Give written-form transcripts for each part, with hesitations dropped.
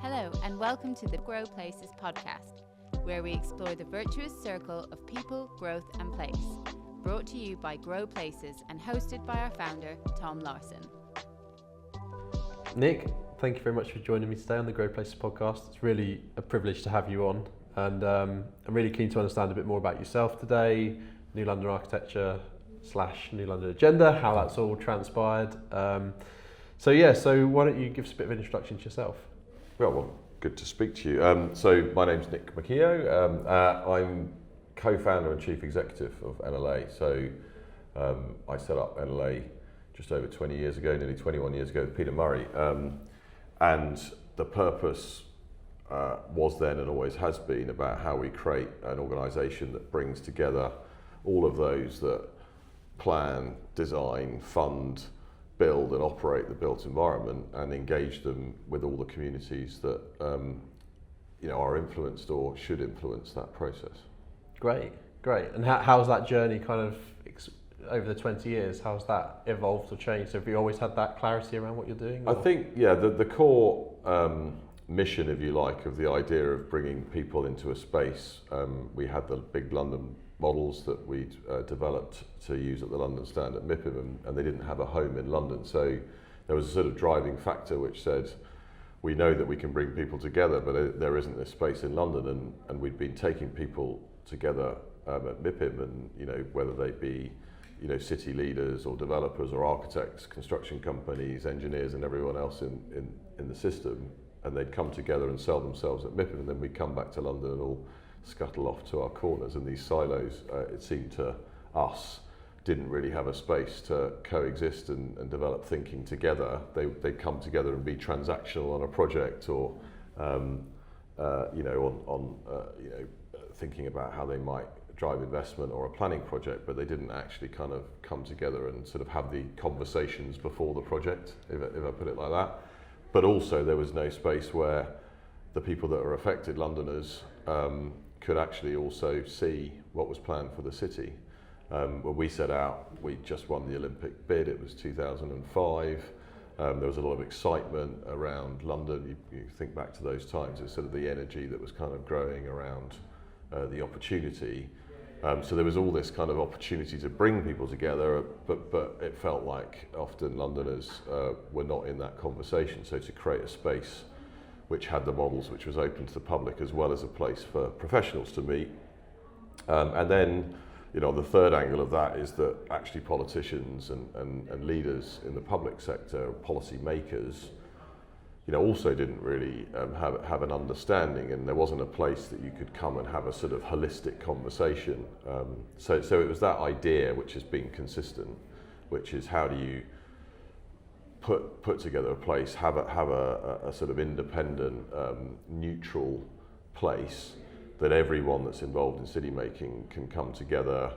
Hello and welcome to the Grow Places podcast, where we explore the virtuous circle of people, growth and place. Brought to you by Grow Places and hosted by our founder, Tom Larsson. Nick, thank you very much for joining me today on the Grow Places podcast. It's really a privilege to have you on, and I'm really keen to understand a bit more about yourself today, New London architecture / New London agenda, how that's all transpired. So why don't you give us a bit of an introduction to yourself? Well, good to speak to you. So my name's Nick McKeogh. I'm co-founder and Chief Executive of NLA. So I set up NLA just over 20 years ago, nearly 21 years ago with Peter Murray. And the purpose was then and always has been about how we create an organisation that brings together all of those that plan, design, fund, build and operate the built environment and engage them with all the communities that are influenced or should influence that process. Great. And how's that journey kind of over the 20 years, how's that evolved or changed? Have you always had that clarity around what you're doing? Or? I think, the core mission, if you like, of the idea of bringing people into a space, we had the big London models that we'd developed to use at the London stand at MIPIM, and they didn't have a home in London. So there was a sort of driving factor which said, we know that we can bring people together, but there isn't this space in London, and we'd been taking people together at MIPIM, and whether they be city leaders or developers or architects, construction companies, engineers and everyone else in the system, and they'd come together and sell themselves at MIPIM, and then we'd come back to London and all scuttle off to our corners, and these silos, it seemed to us, didn't really have a space to coexist and develop thinking together. They'd come together and be transactional on a project, or thinking about how they might drive investment or a planning project, but they didn't actually kind of come together and sort of have the conversations before the project, if I put it like that. But also there was no space where the people that are affected, Londoners, could actually also see what was planned for the city. When we set out, we just won the Olympic bid. It was 2005. There was a lot of excitement around London. You think back to those times, it's sort of the energy that was kind of growing around the opportunity. So there was all this kind of opportunity to bring people together, but it felt like often Londoners were not in that conversation. So to create a space which had the models, which was open to the public, as well as a place for professionals to meet. And then, the third angle of that is that actually politicians and leaders in the public sector, policy makers, also didn't really have an understanding, and there wasn't a place that you could come and have a sort of holistic conversation. So it was that idea which has been consistent, which is how do you put together a place, have a sort of independent, neutral place that everyone that's involved in city making can come together,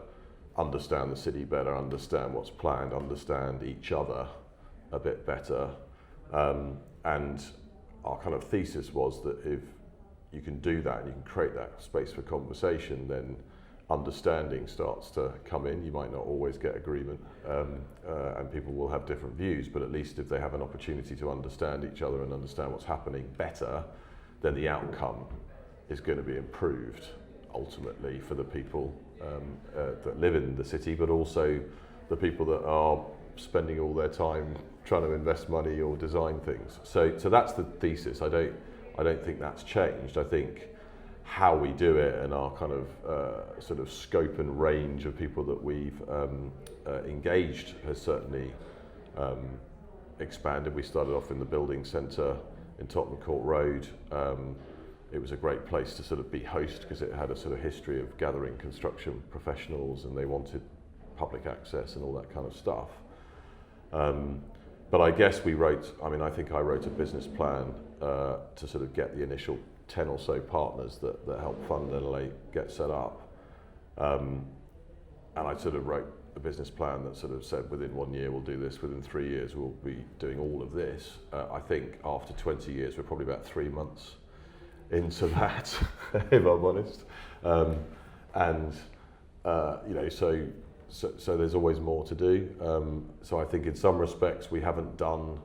understand the city better, understand what's planned, understand each other a bit better. And our kind of thesis was that if you can do that and you can create that space for conversation, then understanding starts to come in. You might not always get agreement, and people will have different views, but at least if they have an opportunity to understand each other and understand what's happening better, then the outcome is going to be improved ultimately for the people that live in the city, but also the people that are spending all their time trying to invest money or design things. So that's the thesis. I don't think that's changed. I think how we do it and our kind of sort of scope and range of people that we've engaged has certainly expanded. We started off in the building centre in Tottenham Court Road. It was a great place to sort of be host because it had a sort of history of gathering construction professionals, and they wanted public access and all that kind of stuff. But I guess I think I wrote a business plan to sort of get the initial 10 or so partners that helped fund NLA get set up. And I sort of wrote a business plan that sort of said within 1 year we'll do this, within 3 years we'll be doing all of this. I think after 20 years we're probably about 3 months into that, if I'm honest. So there's always more to do. So I think in some respects we haven't done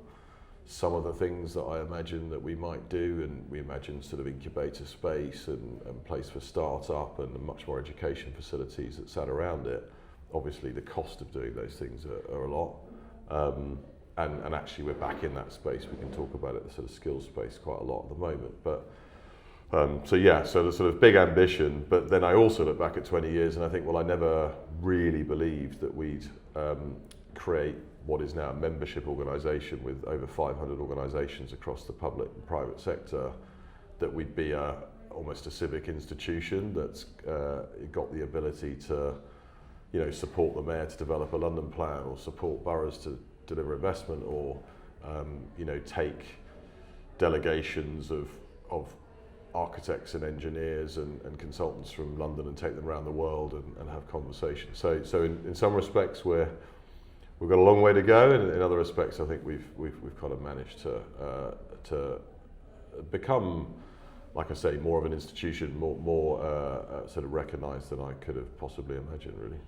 some of the things that I imagine that we might do, and we imagine sort of incubator space and place for start-up and much more education facilities that sat around it. Obviously the cost of doing those things are a lot, and actually we're back in that space. We can talk about it, the sort of skills space, quite a lot at the moment. But so the sort of big ambition, but then I also look back at 20 years and I think, well, I never really believed that we'd create what is now a membership organisation with over 500 organisations across the public and private sector, that we'd be almost a civic institution that's got the ability to, you know, support the mayor to develop a London plan, or support boroughs to deliver investment, or you know, take delegations of architects and engineers and consultants from London and take them around the world and have conversations. So in some respects we've got a long way to go, and in other respects I think we've kind of managed to become, like I say, more of an institution, more sort of recognised than I could have possibly imagined, really.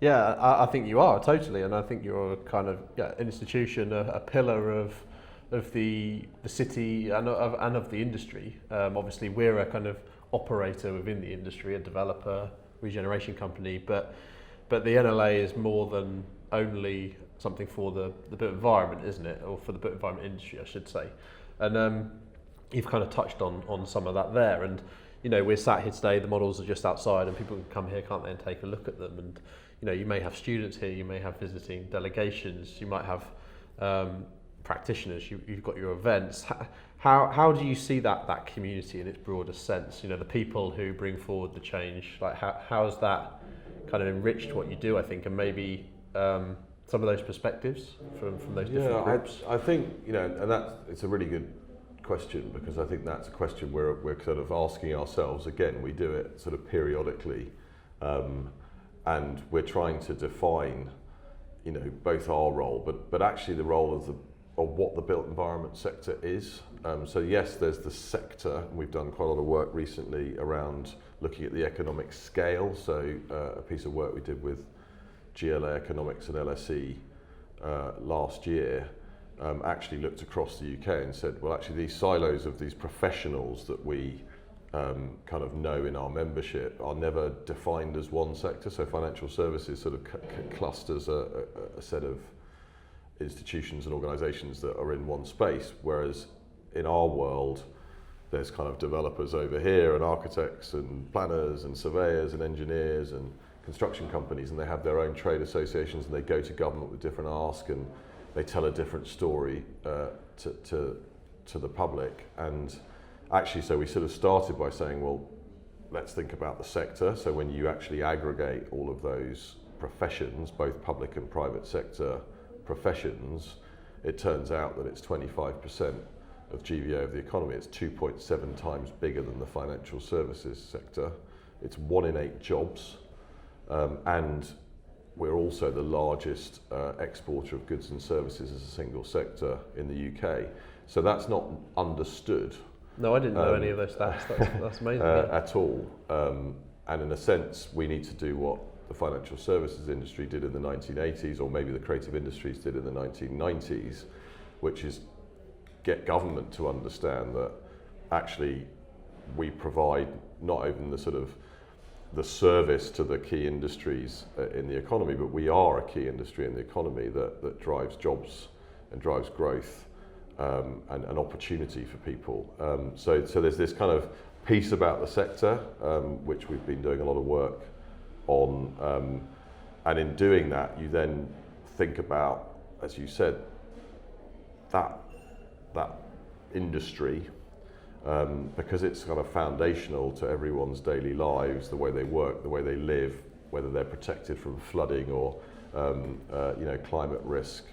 Yeah, I think you are, totally, and I think you're a kind of institution, a pillar of the city and of the industry. Obviously we're a kind of operator within the industry, a developer, regeneration company, but the NLA is more than only something for the built environment, isn't it? Or for the built environment industry, I should say. And you've kind of touched on some of that there. And, you know, we're sat here today, the models are just outside and people can come here, can't they, and take a look at them. And, you know, you may have students here, you may have visiting delegations, you might have practitioners, you've got your events. How do you see that community in its broader sense? You know, the people who bring forward the change, like how's that kind of enriched what you do, I think, and maybe some of those perspectives from those different groups? I think, you know, and it's a really good question, because I think that's a question we're sort of asking ourselves again. We do it sort of periodically, and we're trying to define, you know, both our role, but actually the role of what the built environment sector is. So yes, there's the sector, and we've done quite a lot of work recently around looking at the economic scale. So a piece of work we did with GLA Economics and LSE last year actually looked across the UK and said, well, actually these silos of these professionals that we kind of know in our membership are never defined as one sector. So financial services sort of clusters a set of institutions and organisations that are in one space, whereas in our world there's kind of developers over here and architects and planners and surveyors and engineers and construction companies, and they have their own trade associations, and they go to government with different ask, and they tell a different story to the public. And actually, so we sort of started by saying, well, let's think about the sector. So when you actually aggregate all of those professions, both public and private sector professions, it turns out that it's 25% of GVA of the economy. It's 2.7 times bigger than the financial services sector. It's 1 in 8 jobs, and we're also the largest exporter of goods and services as a single sector in the UK. So that's not understood. No, I didn't know any of those stats. That's amazing. At all. And in a sense, we need to do what the financial services industry did in the 1980s, or maybe the creative industries did in the 1990s, which is get government to understand that actually we provide not even the sort of the service to the key industries in the economy, but we are a key industry in the economy that drives jobs and drives growth and opportunity for people. So there's this kind of piece about the sector, which we've been doing a lot of work on, and in doing that, you then think about, as you said, that industry, because it's kind of foundational to everyone's daily lives, the way they work, the way they live, whether they're protected from flooding or climate risk,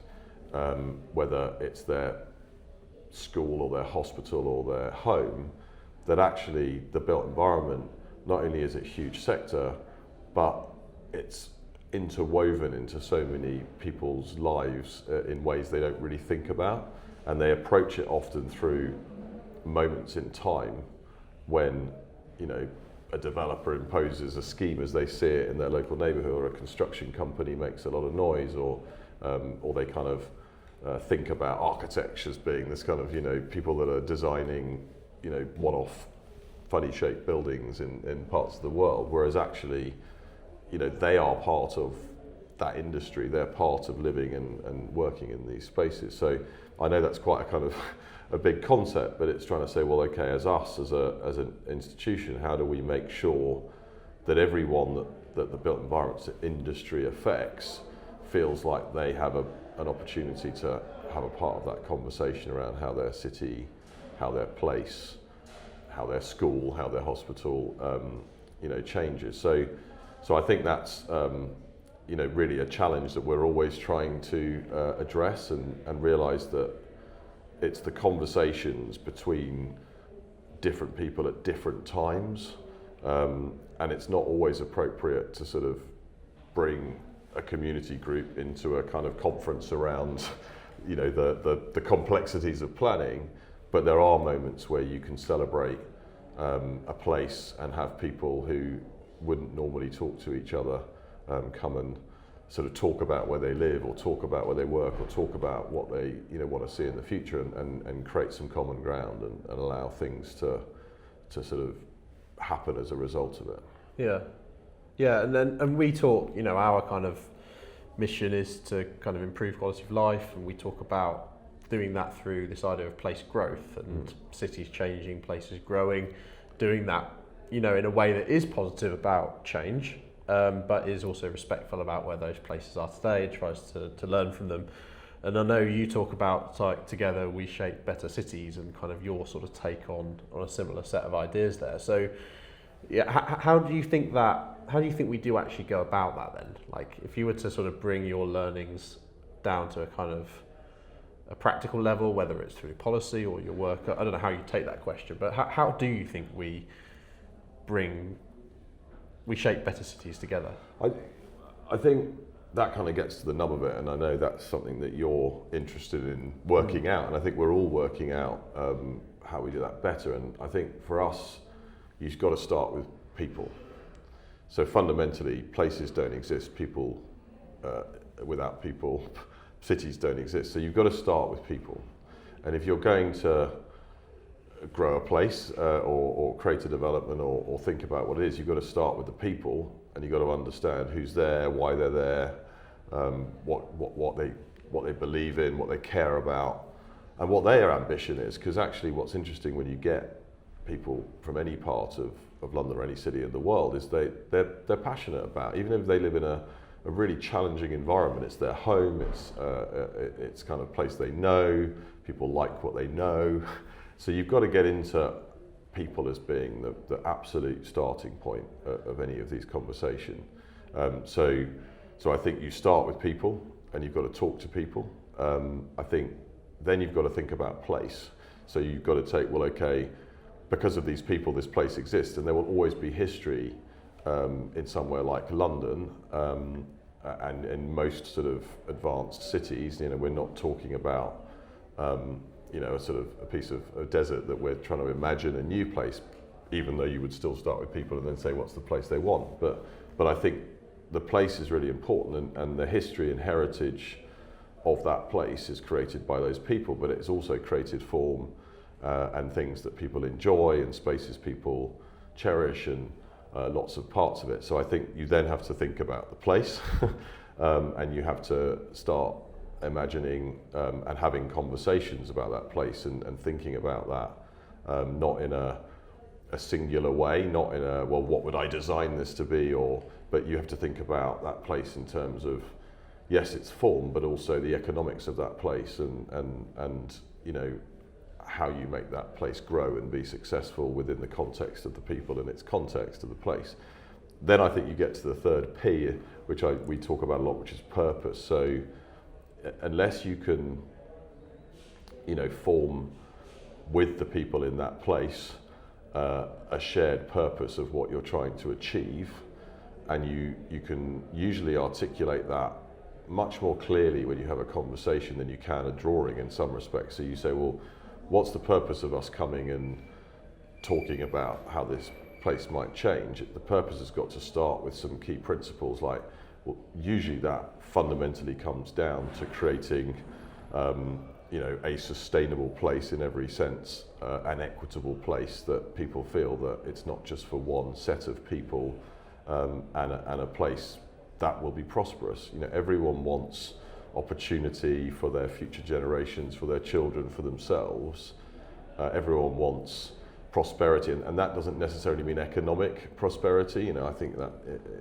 whether it's their school or their hospital or their home, that actually the built environment, not only is it a huge sector, but it's interwoven into so many people's lives in ways they don't really think about, and they approach it often through moments in time when, you know, a developer imposes a scheme as they see it in their local neighbourhood, or a construction company makes a lot of noise, or they kind of think about architecture as being this kind of, people that are designing, one-off funny shaped buildings in parts of the world, whereas actually, they are part of that industry, they're part of living and working in these spaces. So I know that's quite a kind of a big concept, but it's trying to say, well, okay, as an institution, how do we make sure that everyone that the built environment industry affects feels like they have an opportunity to have a part of that conversation around how their city, how their place, how their school, how their hospital, changes. So I think that's really a challenge that we're always trying to address and realise that it's the conversations between different people at different times, and it's not always appropriate to sort of bring a community group into a kind of conference around, the complexities of planning. But there are moments where you can celebrate a place and have people who wouldn't normally talk to each other come and sort of talk about where they live, or talk about where they work, or talk about what they want to see in the future, and create some common ground and allow things to sort of happen as a result of it. And we talk, our kind of mission is to kind of improve quality of life, and we talk about doing that through this idea of place growth and cities changing, places growing, doing that, in a way that is positive about change, but is also respectful about where those places are today, and tries to learn from them. And I know you talk about, like, together we shape better cities, and kind of your sort of take on a similar set of ideas there. So how do you think we do actually go about that then? Like, if you were to sort of bring your learnings down to a kind of a practical level, whether it's through policy or your work, I don't know how you take that question, but how do you think we shape better cities together? I think that kind of gets to the nub of it, and I know that's something that you're interested in working out, and I think we're all working out how we do that better. And I think for us, you've got to start with people. So fundamentally, places don't exist. People, without people, cities don't exist. So you've got to start with people. And if you're going to grow a place or create a development or think about what it is, you've got to start with the people, and you've got to understand who's there, why they're there, what they believe in, what they care about, and what their ambition is. Because actually what's interesting when you get people from any part of London or any city in the world is they're passionate about, even if they live in a really challenging environment, it's their home, it's kind of place they know, people like what they know. So you've got to get into people as being the absolute starting point of any of these conversations. So I think you start with people, and you've got to talk to people. I think then you've got to think about place. So you've got to take, well, okay, because of these people, this place exists, and there will always be history in somewhere like London, and in most sort of advanced cities. We're not talking about a sort of a piece of a desert that we're trying to imagine a new place, even though you would still start with people and then say what's the place they want. But I think the place is really important, and the history and heritage of that place is created by those people, but it's also created form and things that people enjoy, and spaces people cherish, and lots of parts of it. So I think you then have to think about the place and you have to start imagining and having conversations about that place, and thinking about that not in a singular way, not in a, well, what would I design this to be, but you have to think about that place in terms of, yes, its form, but also the economics of that place, and how you make that place grow and be successful within the context of the people and its context of the place. Then I think you get to the third P, which we talk about a lot, which is purpose. So unless you can, form with the people in that place a shared purpose of what you're trying to achieve, and you can usually articulate that much more clearly when you have a conversation than you can a drawing in some respects. So you say, well, what's the purpose of us coming and talking about how this place might change? The purpose has got to start with some key principles, like, well, usually that fundamentally comes down to creating a sustainable place in every sense, an equitable place that people feel that it's not just for one set of people, and a place that will be prosperous. Everyone wants opportunity for their future generations, for their children, for themselves. Everyone wants prosperity, and that doesn't necessarily mean economic prosperity. I think that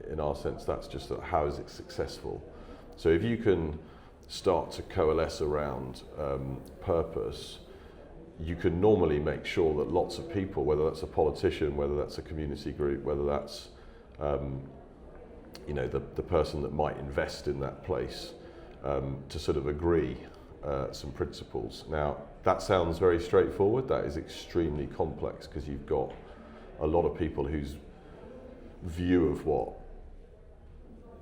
in our sense, that's just how is it successful. So if you can start to coalesce around purpose, you can normally make sure that lots of people, whether that's a politician, whether that's a community group, whether that's the person that might invest in that place, to sort of agree some principles. Now, that sounds very straightforward. That is extremely complex, because you've got a lot of people whose view of what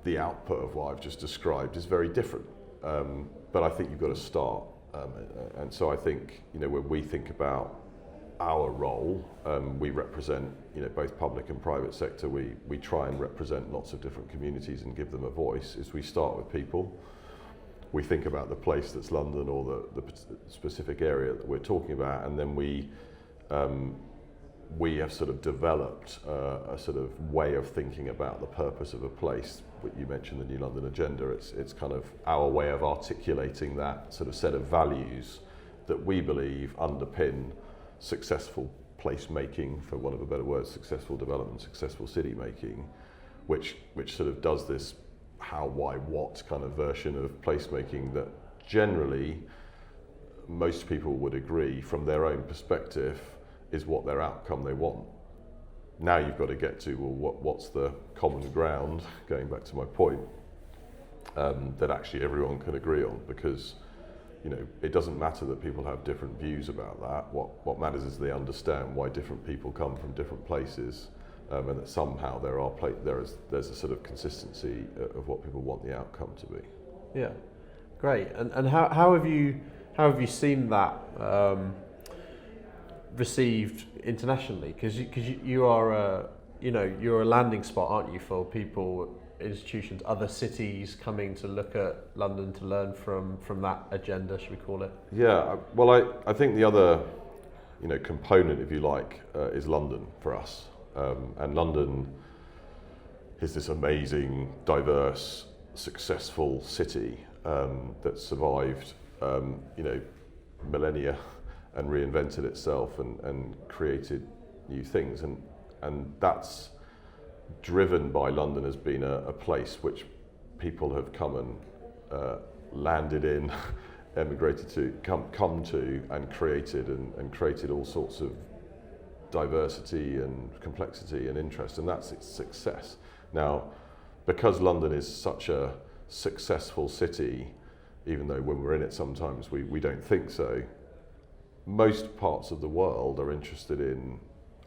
the output of what I've just described is very different. But I think you've got to start. And so I think, when we think about our role, we represent, both public and private sector. We try and represent lots of different communities and give them a voice. Is we start with people. We think about the place that's London, or the specific area that we're talking about, and then we have sort of developed a sort of way of thinking about the purpose of a place. You mentioned the New London Agenda. It's kind of our way of articulating that sort of set of values that we believe underpin successful placemaking, for want of a better word, successful development, successful city making, which sort of does this how, why, what kind of version of placemaking that generally most people would agree from their own perspective is what their outcome they want. Now you've got to get to, well, what's the common ground, going back to my point, that actually everyone can agree on, because it doesn't matter that people have different views about that. What matters is they understand why different people come from different places, and that somehow there's a sort of consistency of what people want the outcome to be. Yeah, great. And how have you seen that received internationally? Because you are you're a landing spot, aren't you, for people, institutions, other cities coming to look at London to learn from that agenda, should we call it? Yeah, well, I think the other component, if you like, is London for us. And London is this amazing, diverse, successful city that survived, millennia and reinvented itself and created new things. And that's driven by London as being a place which people have come and landed in, emigrated to, come to, and created all sorts of diversity and complexity and interest, and that's its success. Now, because London is such a successful city, even though when we're in it sometimes we don't think so, most parts of the world are interested in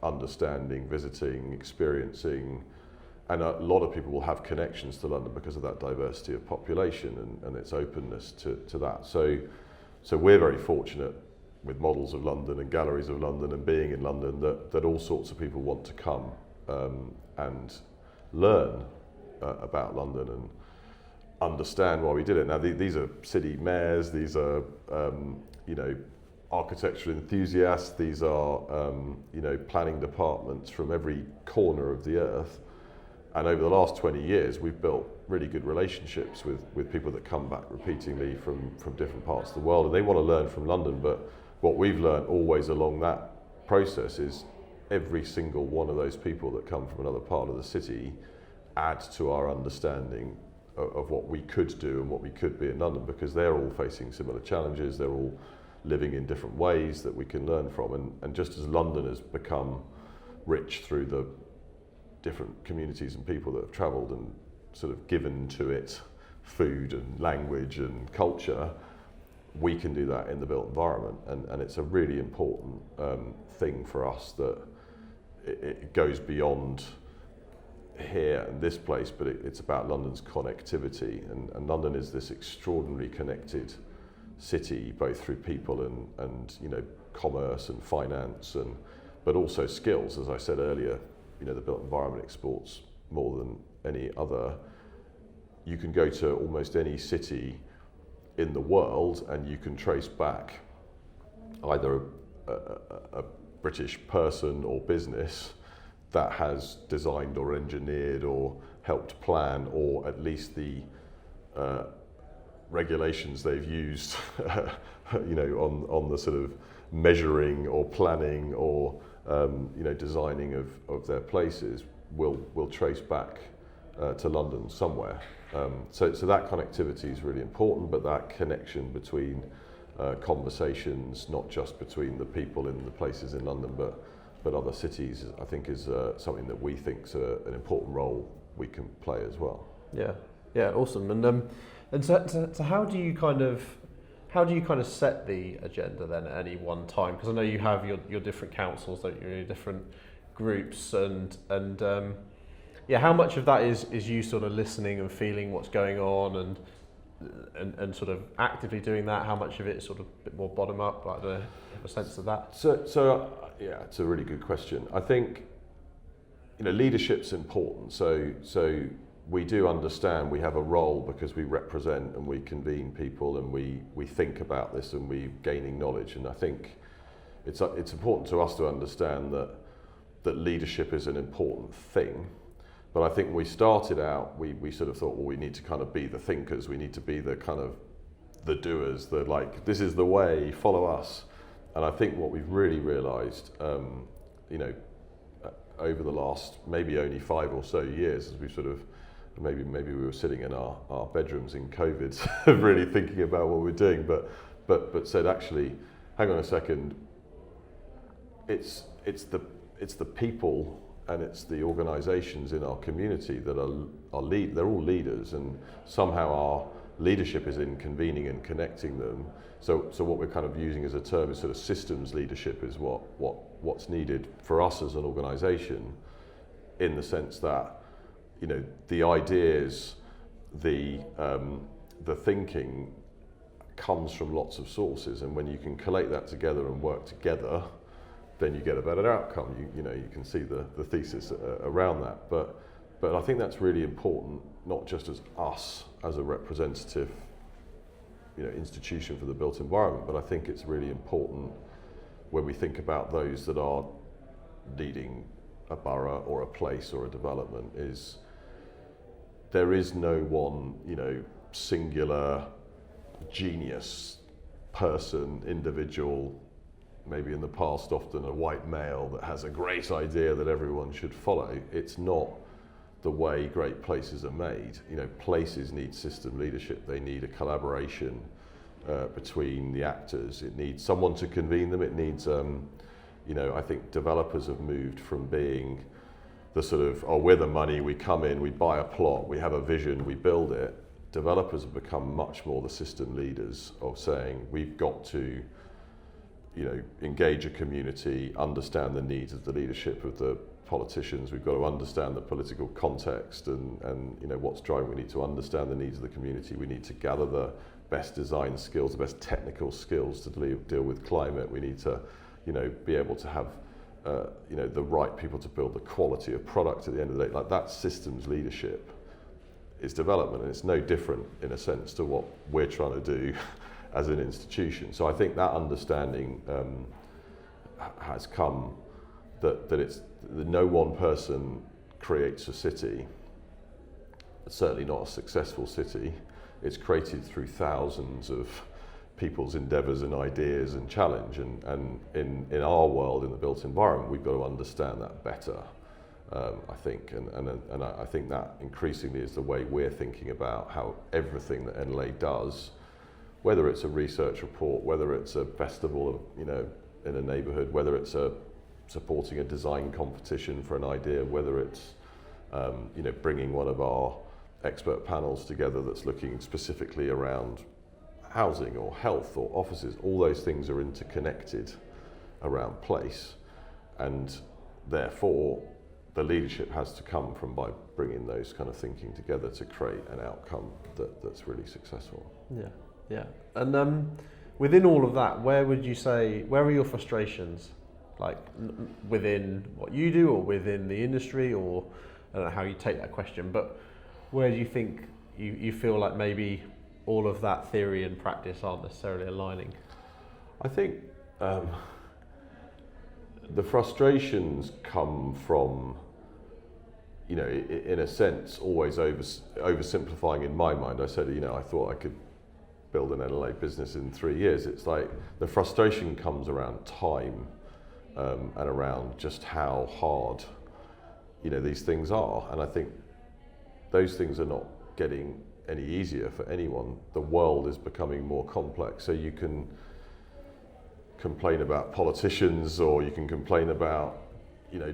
understanding, visiting, experiencing, and a lot of people will have connections to London because of that diversity of population and its openness to that. So we're very fortunate with models of London and galleries of London and being in London that all sorts of people want to come and learn about London and understand why we did it. Now these are city mayors, these are architectural enthusiasts, these are planning departments from every corner of the earth. And over the last 20 years, we've built really good relationships with people that come back repeatedly from different parts of the world, and they want to learn from London. But what we've learned always along that process is every single one of those people that come from another part of the city adds to our understanding of what we could do and what we could be in London, because they're all facing similar challenges, they're all living in different ways that we can learn from. And just as London has become rich through the different communities and people that have travelled and sort of given to it food and language and culture, we can do that in the built environment. And it's a really important thing for us that it goes beyond here and this place, but it's about London's connectivity. And London is this extraordinarily connected city, both through people and commerce and finance, but also skills. As I said earlier, the built environment exports more than any other. You can go to almost any city in the world, and you can trace back either a British person or business that has designed or engineered or helped plan, or at least the regulations they've used on the sort of measuring or planning or designing of their places will trace back to London somewhere. So that connectivity is really important, but that connection between conversations, not just between the people in the places in London, but other cities, I think is something that we think is an important role we can play as well. Yeah, awesome. And so how do you kind of set the agenda then at any one time? Because I know you have your different councils, that your different groups, and how much of that is you sort of listening and feeling what's going on and sort of actively doing that? How much of it is sort of a bit more bottom up? Like, do you have a sense of that? So yeah, it's a really good question. I think leadership's important. So we do understand we have a role because we represent and we convene people, and we think about this and we're gaining knowledge. And I think it's important to us to understand that leadership is an important thing. But I think when we started out, we sort of thought, well, we need to kind of be the thinkers, we need to be the kind of the doers, the like, this is the way, follow us. And I think what we've really realised, over the last maybe only 5 or so years, as we've sort of, maybe we were sitting in our bedrooms in COVID, really thinking about what we're doing, but said, actually, hang on a second, it's the people and it's the organisations in our community that they're all leaders, and somehow our leadership is in convening and connecting them. So what we're kind of using as a term is sort of systems leadership is what's needed for us as an organisation, in the sense that the ideas, the thinking comes from lots of sources, and when you can collate that together and work together, then you get a better outcome. You can see the thesis around that, but I think that's really important, not just as us as a representative institution for the built environment, but I think it's really important when we think about those that are leading a borough or a place or a development, is there is no one singular genius person, individual, maybe in the past often a white male, that has a great idea that everyone should follow. It's not the way great places are made. Places need system leadership. They need a collaboration between the actors. It needs someone to convene them. It needs, I think developers have moved from being the sort of, we're the money, we come in, we buy a plot, we have a vision, we build it. Developers have become much more the system leaders of saying, we've got to engage a community, understand the needs of the leadership of the politicians. We've got to understand the political context and what's driving. We need to understand the needs of the community. We need to gather the best design skills, the best technical skills to deal with climate. We need to, be able to have, the right people to build the quality of product at the end of the day. Like, that systems leadership is development, and it's no different in a sense to what we're trying to do as an institution. So I think that understanding has come that no one person creates a city, certainly not a successful city. It's created through thousands of people's endeavours and ideas and challenge, and in our world, in the built environment, we've got to understand that better, I think, and I think that increasingly is the way we're thinking about how everything that NLA does, whether it's a research report, whether it's a festival, in a neighbourhood, whether it's supporting a design competition for an idea, whether it's bringing one of our expert panels together that's looking specifically around housing or health or offices, all those things are interconnected around place, and therefore the leadership has to come from by bringing those kind of thinking together to create an outcome that's really successful. Yeah. And within all of that, where are your frustrations? Like within what you do, or within the industry, or I don't know how you take that question, but where do you think you feel like maybe all of that theory and practice aren't necessarily aligning? I think the frustrations come from, you know, in a sense, always oversimplifying in my mind. I said, you know, I thought I could build an NLA business in 3 years. It's like the frustration comes around time and around just how hard, you know, these things are. And I think those things are not getting any easier for anyone. The world is becoming more complex. So you can complain about politicians, or you can complain about, you know,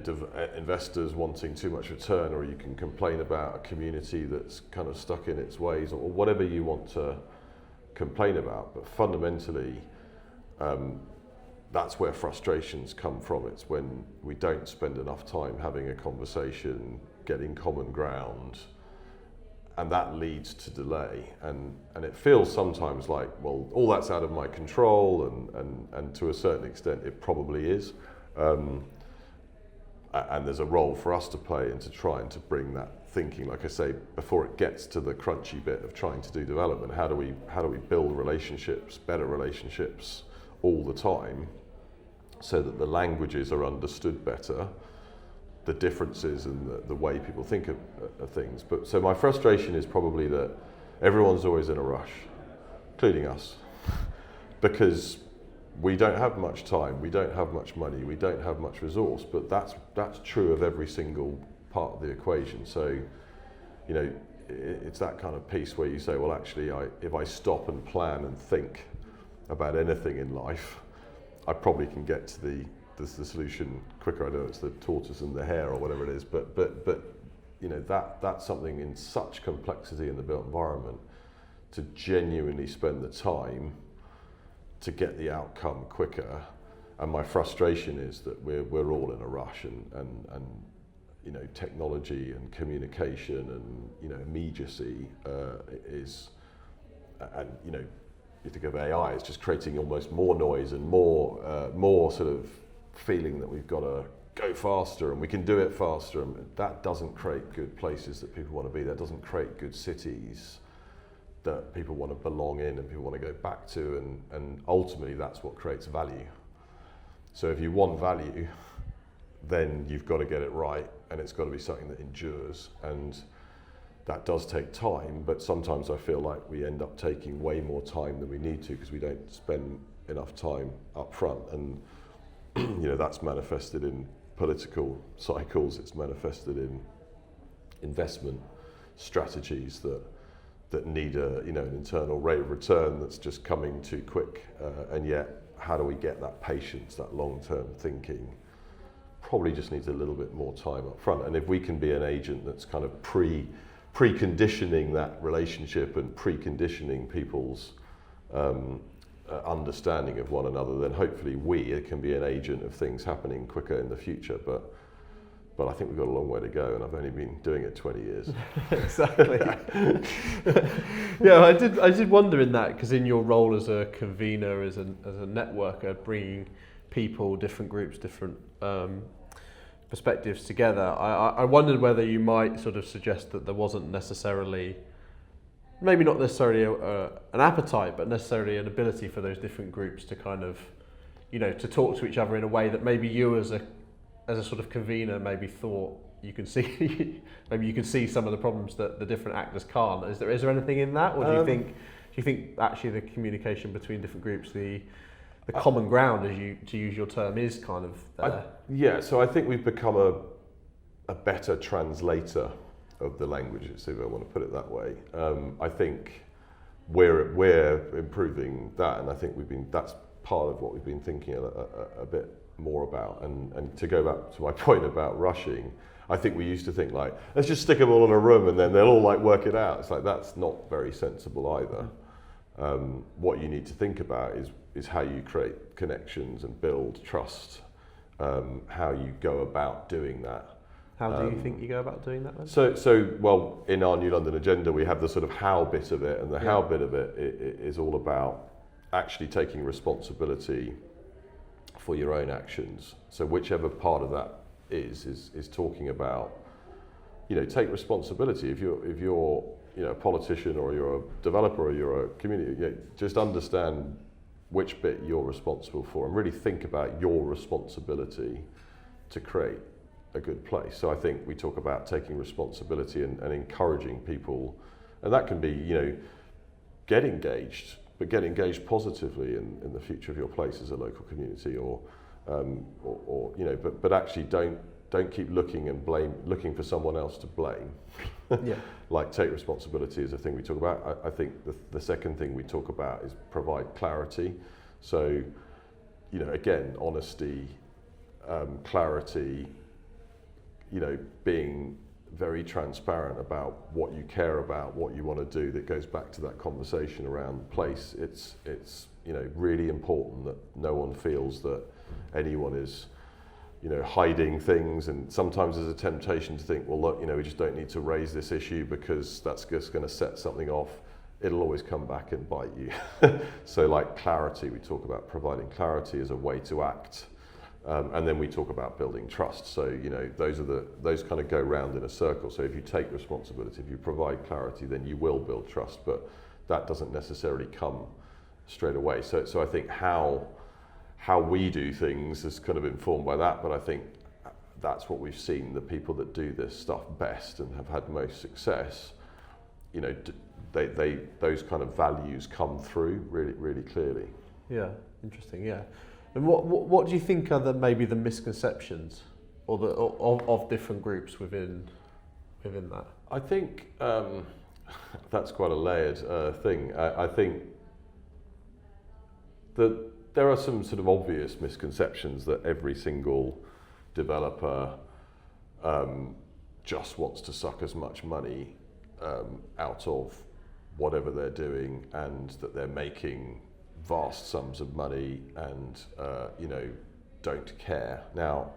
investors wanting too much return, or you can complain about a community that's kind of stuck in its ways, or whatever you want to complain about. But fundamentally, that's where frustrations come from. It's when we don't spend enough time having a conversation, getting common ground, and that leads to delay. And it feels sometimes like, well, all that's out of my control, and to a certain extent it probably is. And there's a role for us to play into trying to bring that thinking, like I say, before it gets to the crunchy bit of trying to do development. How do we build relationships, better relationships all the time, so that the languages are understood better, the differences and the way people think of things. But so my frustration is probably that everyone's always in a rush, including us, because we don't have much time, we don't have much money, we don't have much resource. But that's true of every single part of the equation. So, you know, it's that kind of piece where you say, well, actually, if I stop and plan and think about anything in life, I probably can get to the solution quicker. I know it's the tortoise and the hare or whatever it is, but you know, that's something in such complexity in the built environment, to genuinely spend the time to get the outcome quicker. And my frustration is that we're all in a rush, and you know, technology and communication and, you know, immediacy is, and you know, you think of AI, it's just creating almost more noise and more sort of feeling that we've got to go faster and we can do it faster, and that doesn't create good places that people want to be. That doesn't create good cities that people want to belong in and people want to go back to, and ultimately that's what creates value. So if you want value, then you've got to get it right, and it's got to be something that endures, and that does take time. But sometimes I feel like we end up taking way more time than we need to, because we don't spend enough time up front. And you know, that's manifested in political cycles, it's manifested in investment strategies that need a, you know, an internal rate of return that's just coming too quick, and yet how do we get that patience, that long-term thinking? Probably just needs a little bit more time up front. And if we can be an agent that's kind of preconditioning that relationship and preconditioning people's understanding of one another, then hopefully we can be an agent of things happening quicker in the future. But I think we've got a long way to go, and I've only been doing it 20 years. Exactly. Yeah, I did wonder in that, because in your role as a convener, as a networker, bringing people, different groups, different perspectives together, I wondered whether you might sort of suggest that there wasn't necessarily, maybe not necessarily an appetite, but necessarily an ability for those different groups to kind of, you know, to talk to each other in a way that maybe you as a sort of convener maybe thought you can see. Maybe you can see some of the problems that the different actors can't. Is there anything in that, or do you think actually the communication between different groups, the common ground, as you to use your term, is kind of there? Yeah, so I think we've become a better translator of the languages, if I want to put it that way. I think we're improving that, and I think that's part of what we've been thinking a bit more about. And to go back to my point about rushing, I think we used to think like, let's just stick them all in a room and then they'll all like work it out. It's like, that's not very sensible either. What you need to think about is how you create connections and build trust, how you go about doing that. How do you think you go about doing that then? So well, in our New London agenda, we have the sort of how bit of it, and the how bit of it is all about actually taking responsibility for your own actions. So whichever part of that is talking about, you know, take responsibility. If you're a politician or you're a developer or you're a community, just understand which bit you're responsible for and really think about your responsibility to create a good place. So I think we talk about taking responsibility and encouraging people, and that can be, get engaged, but get engaged positively in the future of your place as a local community, but actually don't keep looking for someone else to blame. Yeah. Like, take responsibility is a thing we talk about. I think the second thing we talk about is provide clarity. So, again, honesty, clarity, being very transparent about what you care about, what you want to do. That goes back to that conversation around place. It's really important that no one feels that anyone is hiding things, and sometimes there's a temptation to think, well, look, we just don't need to raise this issue because that's just going to set something off. It'll always come back and bite you. So, like, clarity, we talk about providing clarity as a way to act, and then we talk about building trust. So, those kind of go round in a circle. So if you take responsibility, if you provide clarity, then you will build trust, but that doesn't necessarily come straight away. So I think how we do things is kind of informed by that, but I think that's what we've seen. The people that do this stuff best and have had most success, they those kind of values come through really, really clearly. Yeah, interesting. Yeah, and what do you think are maybe the misconceptions or of different groups within that? I think that's quite a layered thing. I think that there are some sort of obvious misconceptions that every single developer just wants to suck as much money out of whatever they're doing, and that they're making vast sums of money and don't care. Now,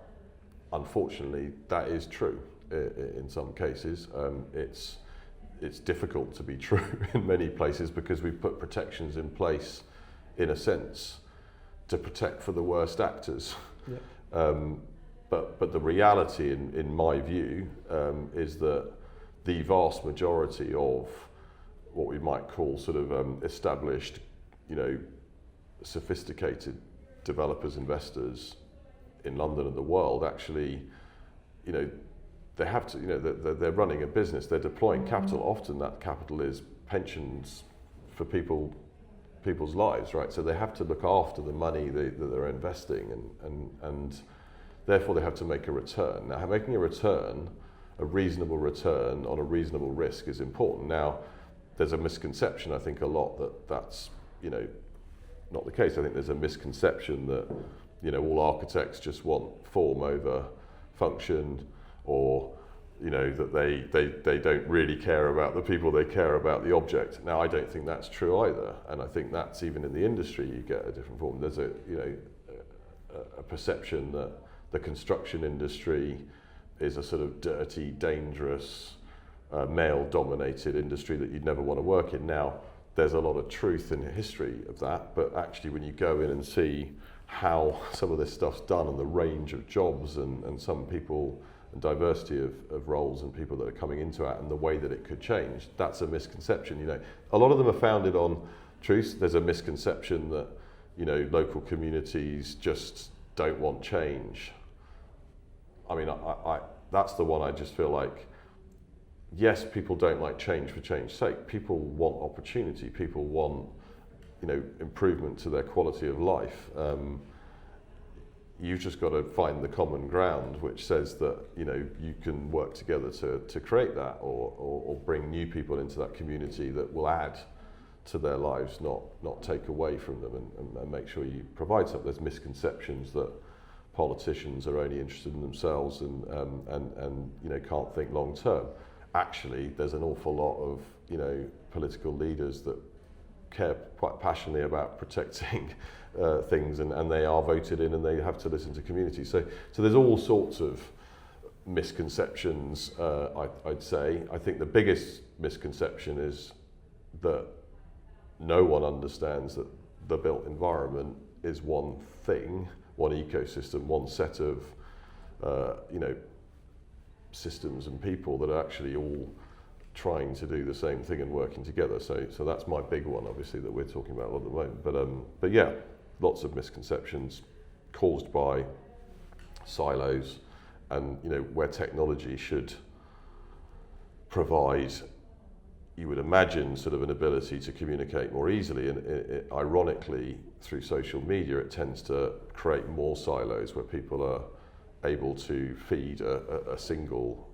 unfortunately, that is true in some cases. It's difficult to be true in many places because we've put protections in place, in a sense, to protect for the worst actors. Yeah. But the reality, in my view, is that the vast majority of what we might call sort of established, sophisticated developers, investors in London and the world, actually, they have to, they're running a business, they're deploying capital. Often that capital is pensions for people's lives, right? So they have to look after the money that they're investing, and therefore they have to make a return. Now, making a return, a reasonable return on a reasonable risk, is important. Now, there's a misconception, I think, a lot that's not the case. I think there's a misconception that all architects just want form over function, or that they don't really care about the people, they care about the object. Now, I don't think that's true either, and I think that's even in the industry you get a different form. There's a perception that the construction industry is a sort of dirty, dangerous, male-dominated industry that you'd never want to work in. Now, there's a lot of truth in the history of that, but actually when you go in and see how some of this stuff's done and the range of jobs and some people and diversity of roles and people that are coming into it and the way that it could change, that's a misconception. A lot of them are founded on truth. There's a misconception that local communities just don't want change. I mean, I that's the one I just feel like, yes, people don't like change for change's sake. People want opportunity. People want, improvement to their quality of life. You've just got to find the common ground, which says that you can work together to create that, or bring new people into that community that will add to their lives, not take away from them, and make sure you provide something. There's misconceptions that politicians are only interested in themselves and can't think long term. Actually, there's an awful lot of political leaders that care quite passionately about protecting things, and they are voted in, and they have to listen to communities. So there's all sorts of misconceptions. I'd say. I think the biggest misconception is that no one understands that the built environment is one thing, one ecosystem, one set of systems and people that are actually all trying to do the same thing and working together. So that's my big one, obviously, that we're talking about a lot at the moment. But yeah, lots of misconceptions caused by silos, and where technology should provide, you would imagine, sort of an ability to communicate more easily, and ironically through social media it tends to create more silos where people are able to feed a single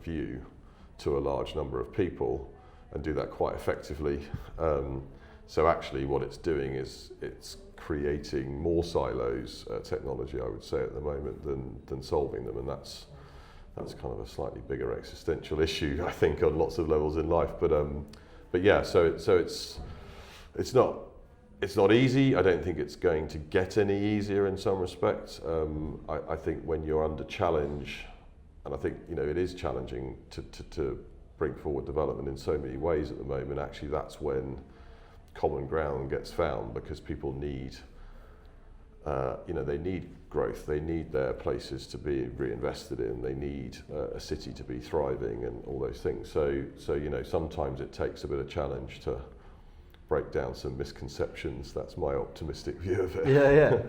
view to a large number of people and do that quite effectively. So actually what it's doing is it's creating more silos, technology, I would say, at the moment than solving them, and that's kind of a slightly bigger existential issue, I think, on lots of levels in life. But yeah, so it's not easy. I don't think it's going to get any easier in some respects. I think when you're under challenge, and I think it is challenging to bring forward development in so many ways at the moment. Actually, that's when common ground gets found, because people need, they need growth. They need their places to be reinvested in. They need a city to be thriving and all those things. So sometimes it takes a bit of challenge to break down some misconceptions. That's my optimistic view of it.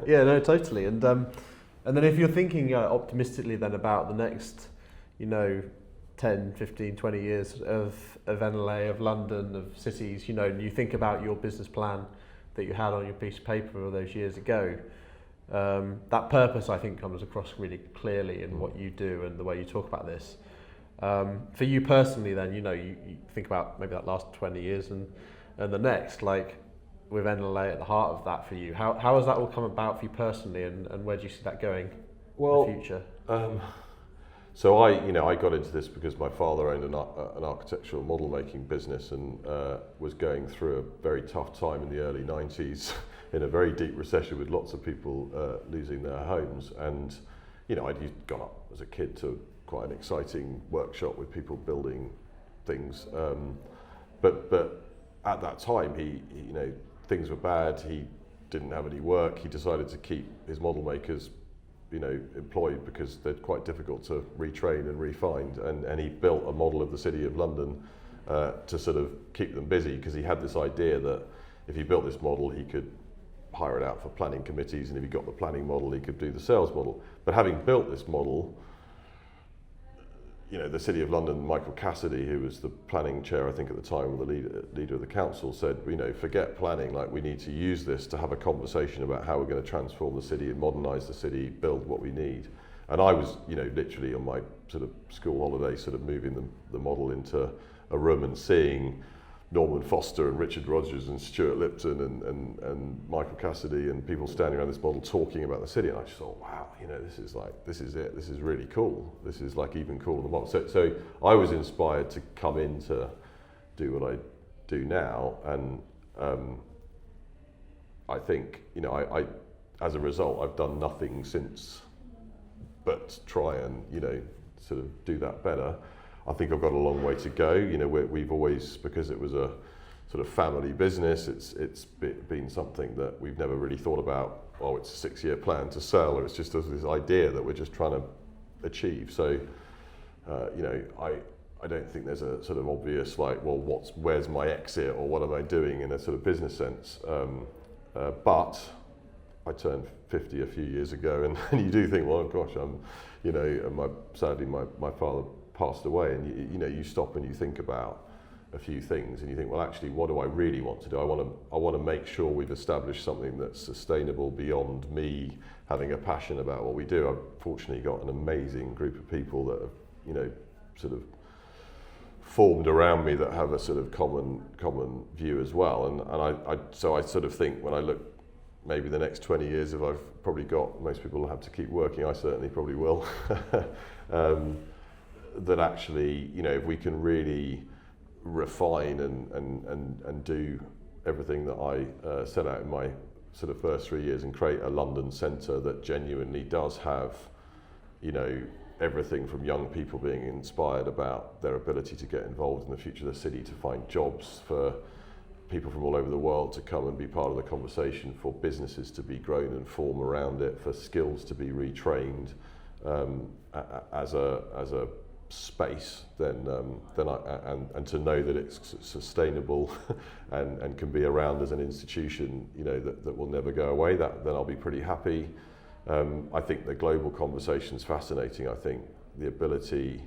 Yeah, no, totally. And then if you're thinking optimistically then about the next, 10, 15, 20 years of NLA, of London, of cities, and you think about your business plan that you had on your piece of paper all those years ago, that purpose, I think, comes across really clearly in what you do and the way you talk about this. For you personally then, you think about maybe that last 20 years and the next, like with NLA at the heart of that for you. How has that all come about for you personally, and where do you see that going in the future? So I got into this because my father owned an architectural model making business and was going through a very tough time in the early 90s in a very deep recession with lots of people losing their homes. And I'd gone up as a kid to quite an exciting workshop with people building things. But at that time, he things were bad. He didn't have any work. He decided to keep his model makers employed because they're quite difficult to retrain and re-find, and he built a model of the City of London to sort of keep them busy, because he had this idea that if he built this model he could hire it out for planning committees, and if he got the planning model he could do the sales model. But having built this model, the City of London, Michael Cassidy, who was the planning chair I think at the time, the leader of the council, said, forget planning, like we need to use this to have a conversation about how we're going to transform the city and modernise the city, build what we need. And I was, literally on my sort of school holiday, sort of moving the model into a room and seeing Norman Foster and Richard Rogers and Stuart Lipton and Michael Cassidy and people standing around this model talking about the city, and I just thought, wow, this is it, this is really cool, this is like even cooler than the model. So I was inspired to come in to do what I do now, and I think I as a result I've done nothing since but try and sort of do that better. I think I've got a long way to go. We've always, because it was a sort of family business, it's been something that we've never really thought about, it's a 6-year plan to sell, or it's just this idea that we're just trying to achieve. So, I don't think there's a sort of obvious, like, where's my exit, or what am I doing in a sort of business sense. But I turned 50 a few years ago, and you do think, well, gosh, sadly my father passed away, and you stop and you think about a few things, and you think, well, actually, what do I really want to do? I want to make sure we've established something that's sustainable beyond me having a passion about what we do. I've fortunately got an amazing group of people that have, sort of formed around me that have a sort of common view as well. And so I sort of think, when I look maybe the next 20 years, if I've probably got, most people will have to keep working, I certainly probably will. That actually, if we can really refine and do everything that I set out in my sort of first 3 years and create a London centre that genuinely does have, everything from young people being inspired about their ability to get involved in the future of the city, to find jobs for people from all over the world to come and be part of the conversation, for businesses to be grown and form around it, for skills to be retrained, as a space, then and to know that it's sustainable and can be around as an institution, that will never go away, then I'll be pretty happy. I think the global conversation is fascinating. I think the ability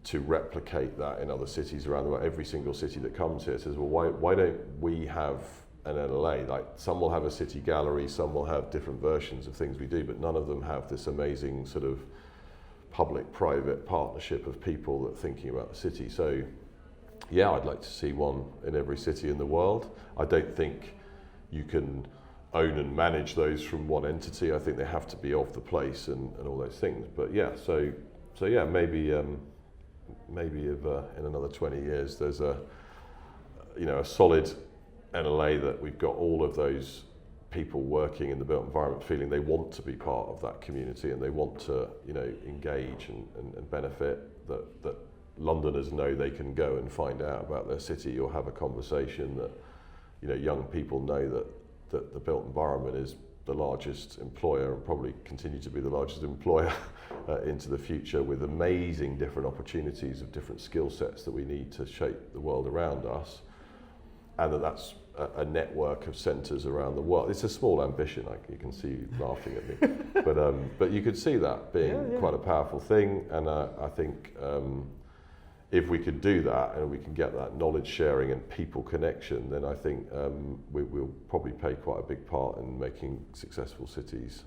to replicate that in other cities around the world, every single city that comes here says, well, why don't we have an NLA? Like, some will have a city gallery, some will have different versions of things we do, but none of them have this amazing sort of public-private partnership of people that are thinking about the city. So yeah, I'd like to see one in every city in the world. I don't think you can own and manage those from one entity. I think they have to be of the place and all those things. But yeah, so yeah, maybe if in another 20 years there's a solid NLA that we've got all of those people working in the built environment feeling they want to be part of that community and they want to engage and benefit, that Londoners know they can go and find out about their city or have a conversation, that young people know that the built environment is the largest employer and probably continue to be the largest employer into the future, with amazing different opportunities of different skill sets that we need to shape the world around us, and that's a network of centres around the world. It's a small ambition, you can see you laughing at me, but you could see that being quite a powerful thing, and I think if we could do that and we can get that knowledge sharing and people connection, then I think we'll probably play quite a big part in making successful cities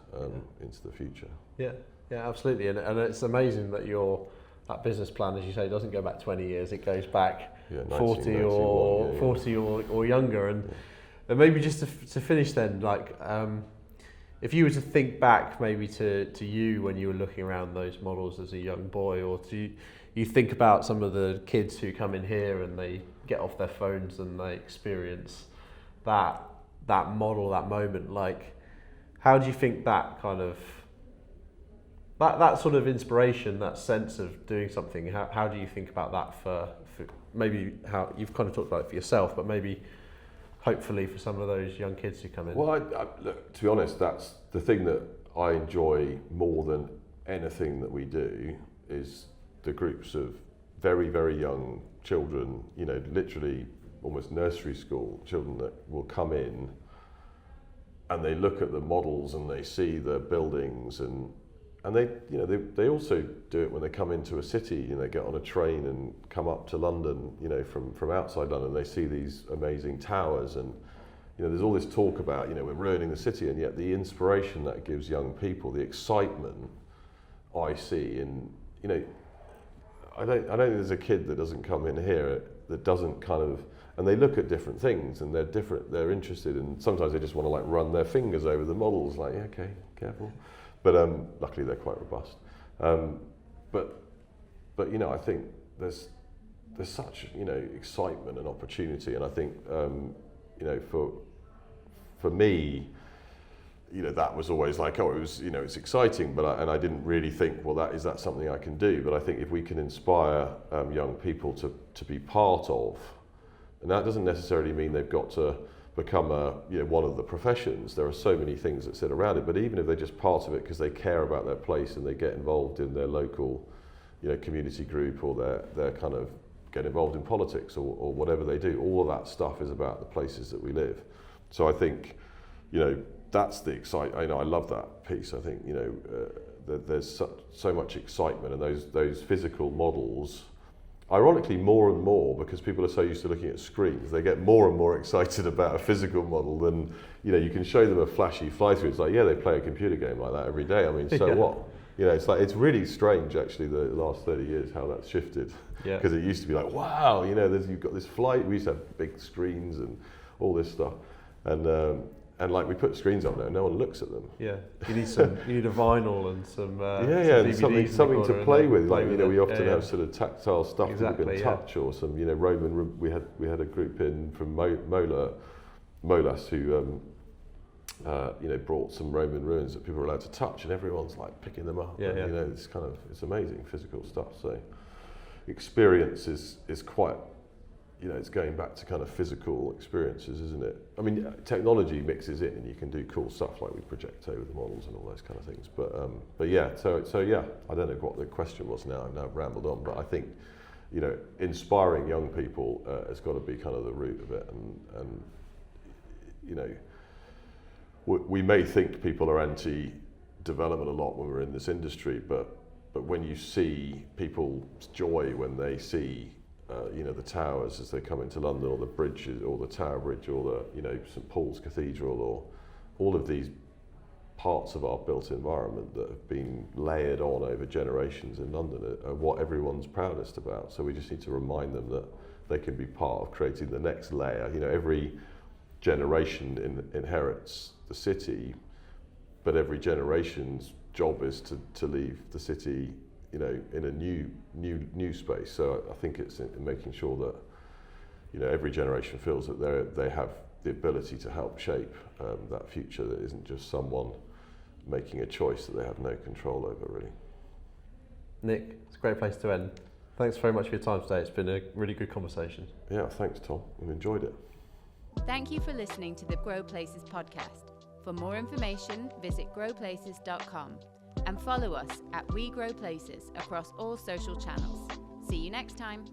into the future. Yeah, absolutely, and it's amazing that that business plan, as you say, doesn't go back 20 years, it goes back 40 or younger, and maybe just to finish then, like if you were to think back maybe to you when you were looking around those models as a young boy, or you think about some of the kids who come in here and they get off their phones and they experience that model, that moment, like how do you think that kind of that sort of inspiration, that sense of doing something, how do you think about that for maybe how you've kind of talked about it for yourself, but maybe hopefully for some of those young kids who come in? Well, look, to be honest, that's the thing that I enjoy more than anything that we do, is the groups of very, very young children, literally almost nursery school children, that will come in and they look at the models and they see the buildings and they also do it when they come into a city. They get on a train and come up to London, from outside London. They see these amazing towers, and there's all this talk about we're ruining the city, and yet the inspiration that gives young people, the excitement I see, and I don't think there's a kid that doesn't come in here that doesn't kind of, and they look at different things and they're interested, and sometimes they just want to like run their fingers over the models, like, yeah, okay, careful. But luckily they're quite robust. But I think there's such excitement and opportunity, and I think for me, that was always like, it was it's exciting, but I didn't really think, well, is that something I can do? But I think if we can inspire young people to be part of, and that doesn't necessarily mean they've got to become one of the professions. There are so many things that sit around it, but even if they're just part of it because they care about their place and they get involved in their local community group, or they're kind of get involved in politics or whatever they do, all of that stuff is about the places that we live. So I think that's the excitement. I love that piece. I think there's so much excitement, and those physical models, ironically, more and more, because people are so used to looking at screens, they get more and more excited about a physical model than, you can show them a flashy fly-through. It's like, yeah, they play a computer game like that every day. I mean, so what? It's like, it's really strange, actually, the last 30 years, how that's shifted. Because it used to be like, wow, you've got this flight. We used to have big screens and all this stuff. And like, we put screens up there, no one looks at them. Yeah, you need a vinyl and some and something to play with. Like, we often have sort of tactile stuff that you can touch, or some Roman. We had a group in from Molas who brought some Roman ruins that people were allowed to touch, and everyone's like picking them up. It's amazing physical stuff. So experience is quite you know, it's going back to kind of physical experiences, isn't it? I mean, technology mixes in, and you can do cool stuff like with Projecto with the models and all those kind of things. But yeah, so yeah, I don't know what the question was now. I've now rambled on, but I think, you know, inspiring young people has got to be kind of the root of it, and you know, we may think people are anti-development a lot when we're in this industry, but when you see people's joy when they see you know, the towers as they come into London, or the bridges, or the Tower Bridge, or the, you know, St Paul's Cathedral, or all of these parts of our built environment that have been layered on over generations in London are what everyone's proudest about. So we just need to remind them that they can be part of creating the next layer. You know, every generation inherits the city, but every generation's job is to leave the city, you know, in a new space. So I think it's in making sure that, you know, every generation feels that they have the ability to help shape that future that isn't just someone making a choice that they have no control over, really. Nick, it's a great place to end. Thanks very much for your time today. It's been a really good conversation. Yeah, thanks, Tom. I've enjoyed it. Thank you for listening to the Grow Places podcast. For more information, visit growplaces.com and follow us at We Grow Places across all social channels. See you next time.